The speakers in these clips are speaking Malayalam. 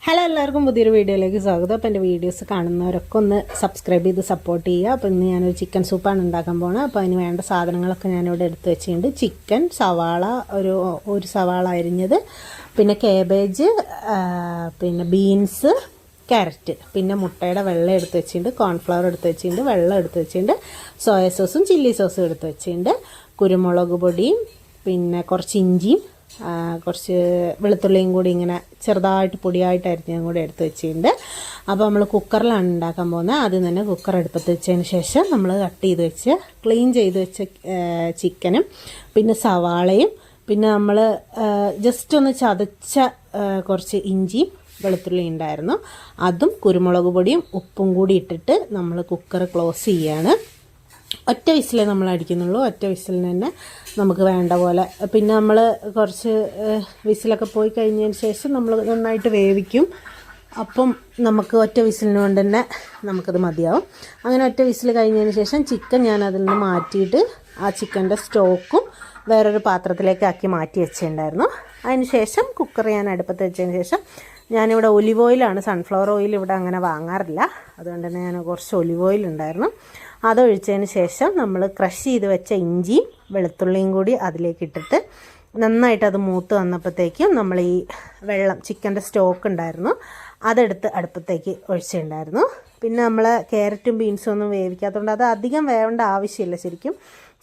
ഹലോ, എല്ലാവർക്കും പുതിയൊരു വീഡിയോയിലേക്ക് സ്വാഗതം. അപ്പോൾ എൻ്റെ വീഡിയോസ് കാണുന്നവരൊക്കെ ഒന്ന് സബ്സ്ക്രൈബ് ചെയ്ത് സപ്പോർട്ട് ചെയ്യുക. അപ്പോൾ ഇന്ന് ഞാനൊരു ചിക്കൻ സൂപ്പാണ് ഉണ്ടാക്കാൻ പോകുന്നത്. അപ്പോൾ അതിന് വേണ്ട സാധനങ്ങളൊക്കെ ഞാനിവിടെ എടുത്ത് വെച്ചിട്ടുണ്ട്. ചിക്കൻ, സവാള, ഒരു സവാള അരിഞ്ഞത്, പിന്നെ കാബേജ്, പിന്നെ ബീൻസ്, ക്യാരറ്റ്, പിന്നെ മുട്ടയുടെ വെള്ളം എടുത്ത് വെച്ചിട്ടുണ്ട്, കോൺഫ്ലവർ എടുത്ത് വെച്ചിട്ടുണ്ട്, വെള്ളം എടുത്ത് വെച്ചിട്ടുണ്ട്, സോയ സോസും ചില്ലി സോസും എടുത്ത് വെച്ചിട്ടുണ്ട്, കുരുമുളക് പൊടിയും, പിന്നെ കുറച്ച് ഇഞ്ചിയും, കുറച്ച് വെളുത്തുള്ളിയും കൂടി ഇങ്ങനെ ചെറുതായിട്ട് പൊടിയായിട്ട് അരിഞ്ഞതും കൂടി എടുത്ത് വെച്ചിട്ടുണ്ട്. അപ്പോൾ നമ്മൾ കുക്കറിലാണ് ഉണ്ടാക്കാൻ പോകുന്നത്. ആദ്യം തന്നെ കുക്കർ അടുപ്പത്ത് വെച്ചതിന് ശേഷം നമ്മൾ കട്ട് ചെയ്ത് വെച്ച് ക്ലീൻ ചെയ്ത് വെച്ച ചിക്കനും, പിന്നെ സവാളയും, പിന്നെ നമ്മൾ ജസ്റ്റ് ഒന്ന് ചതച്ച കുറച്ച് ഇഞ്ചിയും വെളുത്തുള്ളി ഉണ്ടായിരുന്നു, അതും കുരുമുളക് പൊടിയും ഉപ്പും കൂടി ഇട്ടിട്ട് നമ്മൾ കുക്കർ ക്ലോസ് ചെയ്യാണ്. ഒറ്റ വിസിലേ നമ്മൾ അടിക്കുന്നുള്ളൂ. ഒറ്റ വിസിലിന് തന്നെ നമുക്ക് വേണ്ട പോലെ. പിന്നെ നമ്മൾ കുറച്ച് വിസിലൊക്കെ പോയി കഴിഞ്ഞതിന് ശേഷം നമ്മൾ നന്നായിട്ട് വേവിക്കും. അപ്പം നമുക്ക് ഒറ്റ വിസിലിന് കൊണ്ട് തന്നെ നമുക്കത് മതിയാവും. അങ്ങനെ ഒറ്റ വിസിൽ കഴിഞ്ഞതിന് ശേഷം ചിക്കൻ ഞാൻ അതിൽ നിന്ന് മാറ്റിയിട്ട് ആ ചിക്കൻ്റെ സ്റ്റോക്കും വേറൊരു പാത്രത്തിലേക്ക് ആക്കി മാറ്റി വെച്ചിട്ടുണ്ടായിരുന്നു. അതിന് ശേഷം കുക്കർ ഞാൻ അടുപ്പത്ത് വെച്ചതിന് ശേഷം ഞാനിവിടെ ഒലിവ് ഓയിലാണ്, സൺഫ്ലവർ ഓയിൽ ഇവിടെ അങ്ങനെ വാങ്ങാറില്ല, അതുകൊണ്ട് തന്നെ ഞാൻ കുറച്ച് ഒലിവ് ഓയിൽ ഉണ്ടായിരുന്നു. അതൊഴിച്ചതിന് ശേഷം നമ്മൾ ക്രഷ് ചെയ്ത് വെച്ച ഇഞ്ചിയും വെളുത്തുള്ളിയും കൂടി അതിലേക്ക് ഇട്ടിട്ട് നന്നായിട്ട് അത് മൂത്ത് വന്നപ്പോഴത്തേക്കും നമ്മൾ ഈ വെള്ളം, ചിക്കൻ്റെ സ്റ്റോക്ക് ഉണ്ടായിരുന്നു, അതെടുത്ത് അടുപ്പത്തേക്ക് ഒഴിച്ചിട്ടുണ്ടായിരുന്നു. പിന്നെ നമ്മൾ ക്യാരറ്റും ബീൻസും ഒന്നും വേവിക്കാത്തതുകൊണ്ട് അത് അധികം വേവേണ്ട ആവശ്യമില്ല. ശരിക്കും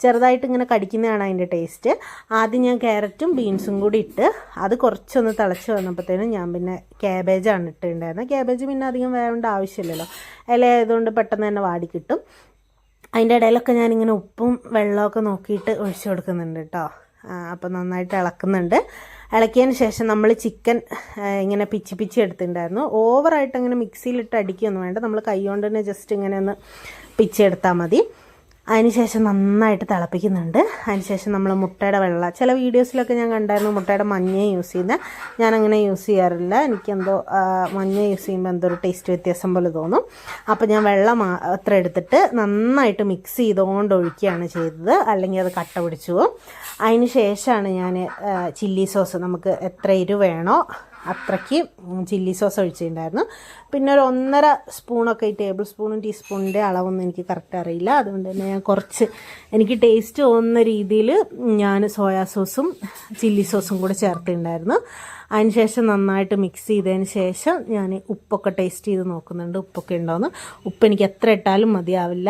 ചെറുതായിട്ട് ഇങ്ങനെ കടിക്കുന്നതാണ് അതിൻ്റെ ടേസ്റ്റ്. ആദ്യം ഞാൻ ക്യാരറ്റും ബീൻസും കൂടി ഇട്ട് അത് കുറച്ചൊന്ന് തിളച്ച് വന്നപ്പോഴത്തേനും ഞാൻ പിന്നെ ക്യാബേജാണ് ഇട്ടിട്ടുണ്ടായിരുന്നത്. ക്യാബേജ് പിന്നെ അധികം വേവേണ്ട ആവശ്യമില്ലല്ലോ, ഇല ആയതുകൊണ്ട് പെട്ടെന്ന് തന്നെ വാടി കിട്ടും. അതിൻ്റെ ഇടയിലൊക്കെ ഞാനിങ്ങനെ ഉപ്പും വെള്ളമൊക്കെ നോക്കിയിട്ട് ഒഴിച്ചു കൊടുക്കുന്നുണ്ട് കേട്ടോ. അപ്പോൾ നന്നായിട്ട് ഇളക്കുന്നുണ്ട്. ഇളക്കിയതിന് ശേഷം നമ്മൾ ചിക്കൻ ഇങ്ങനെ പിച്ചി എടുത്തിട്ടുണ്ടായിരുന്നു. ഓവറായിട്ട് അങ്ങനെ മിക്സിയിലിട്ട് അടിക്കുകയൊന്നും വേണ്ട, നമ്മൾ കൈ കൊണ്ട് തന്നെ ജസ്റ്റ് ഇങ്ങനെ ഒന്ന് പിച്ചെടുത്താൽ മതി. അതിനുശേഷം നന്നായിട്ട് തിളപ്പിക്കുന്നുണ്ട്. അതിനുശേഷം നമ്മൾ മുട്ടയുടെ വെള്ള, ചില വീഡിയോസിലൊക്കെ ഞാൻ കണ്ടായിരുന്നു മുട്ടയുടെ മഞ്ഞ യൂസ് ചെയ്യുന്നത്. ഞാനങ്ങനെ യൂസ് ചെയ്യാറില്ല. എനിക്കെന്തോ മഞ്ഞ യൂസ് ചെയ്യുമ്പോൾ എന്തോ ഒരു ടേസ്റ്റ് വ്യത്യാസം പോലെ തോന്നും. അപ്പോൾ ഞാൻ വെള്ളം മാത്രം എടുത്തിട്ട് നന്നായിട്ട് മിക്സ് ചെയ്തുകൊണ്ട് ഒഴിക്കുകയാണ് ചെയ്തത്, അല്ലെങ്കിൽ അത് കട്ട പിടിച്ചു പോകും. അതിന് ശേഷമാണ് ഞാൻ ചില്ലി സോസ്, നമുക്ക് എത്ര എരിവ് വേണോ അത്രയ്ക്ക് ചില്ലി സോസ് ഒഴിച്ചിട്ടുണ്ടായിരുന്നു. പിന്നെ ഒരു 1.5 സ്പൂണൊക്കെ, ഈ ടേബിൾ സ്പൂണും ടീസ്പൂണിൻ്റെ അളവൊന്നും എനിക്ക് കറക്റ്റ് അറിയില്ല, അതുകൊണ്ട് തന്നെ ഞാൻ കുറച്ച് എനിക്ക് ടേസ്റ്റ് തോന്നുന്ന രീതിയിൽ ഞാൻ സോയാ സോസും ചില്ലി സോസും കൂടെ ചേർത്തിട്ടുണ്ടായിരുന്നു. അതിനുശേഷം നന്നായിട്ട് മിക്സ് ചെയ്തതിന് ശേഷം ഞാൻ ഉപ്പൊക്കെ ടേസ്റ്റ് ചെയ്ത് നോക്കുന്നുണ്ട്, ഉപ്പൊക്കെ ഉണ്ടോയെന്ന്. ഉപ്പ് എനിക്ക് എത്ര ഇട്ടാലും മതിയാവില്ല.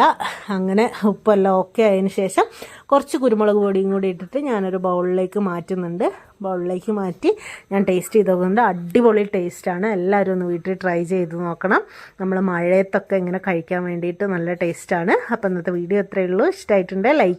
അങ്ങനെ ഉപ്പെല്ലാം ഓക്കെ ആയതിന് ശേഷം കുറച്ച് കുരുമുളക് പൊടിയും കൂടി ഇട്ടിട്ട് ഞാനൊരു ബൗളിലേക്ക് മാറ്റുന്നുണ്ട്. ബൗളിലേക്ക് മാറ്റി ഞാൻ ടേസ്റ്റ് ചെയ്ത് നോക്കുന്നുണ്ട്. അടിപൊളി ടേസ്റ്റാണ്. എല്ലാവരും ഒന്ന് വീട്ടിൽ ട്രൈ ചെയ്ത് നോക്കണം. നമ്മൾ മഴയത്തൊക്കെ ഇങ്ങനെ കഴിക്കാൻ വേണ്ടിയിട്ട് നല്ല ടേസ്റ്റാണ്. അപ്പോൾ ഇന്നത്തെ വീഡിയോ ഇത്രയേ ഉള്ളൂ. ഇഷ്ടമായിട്ടുണ്ടെങ്കിൽ ലൈക്ക്